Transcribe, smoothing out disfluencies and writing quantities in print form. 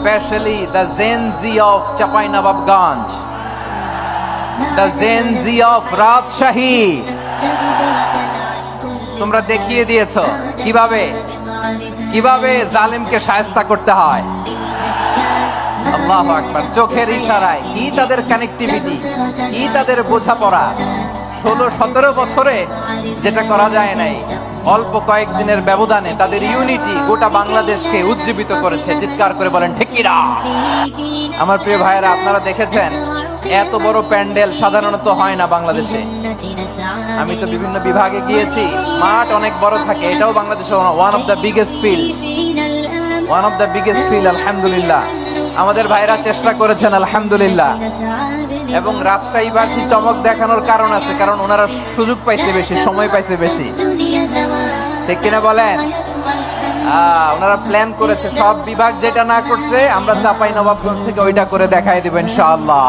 especially the Gen Z of Chapainababganj, the Gen Z of Rajshahi, তোমরা দেখিয়ে দিয়েছো কিভাবে জালিমকে শায়েস্তা করতে হয়। আল্লাহু আকবার। চোখের ইশারায় কি তাদের কানেক্টিভিটি, কি তাদের বোঝাপড়া। 16-17 বছরে যেটা করা যায় নাই, অল্প কয়েকদিনের ব্যবধানে তাদের ইউনিটি গোটা বাংলাদেশকে উজ্জীবিত করেছে। চিৎকার করে বলেন ঠিক কিনা? আমার প্রিয় ভাইয়েরা, আপনারা দেখেছেন এত বড় প্যান্ডেল সাধারণত হয় না বাংলাদেশে। আমি তো বিভিন্ন বিভাগে গিয়েছি, মাঠ অনেক বড় থাকে। এটাও বাংলাদেশে one of the biggest field. আলহামদুলিল্লাহ, আমাদের ভাইরা চেষ্টা করেছেন আলহামদুলিল্লাহ। এবং রাজশাহীবাসী চমক দেখানোর কারণ আছে, কারণ ওনারা সুযোগ পাইছে বেশি, সময় পাইছে বেশি। ঠিক কিনা বলেন? ওনারা প্ল্যান করেছে। সব বিভাগ যেটা না করছে আমরা চাঁপাইনবাবগঞ্জ থেকে ওইটা করে দেখাই দেব ইনশাআল্লাহ।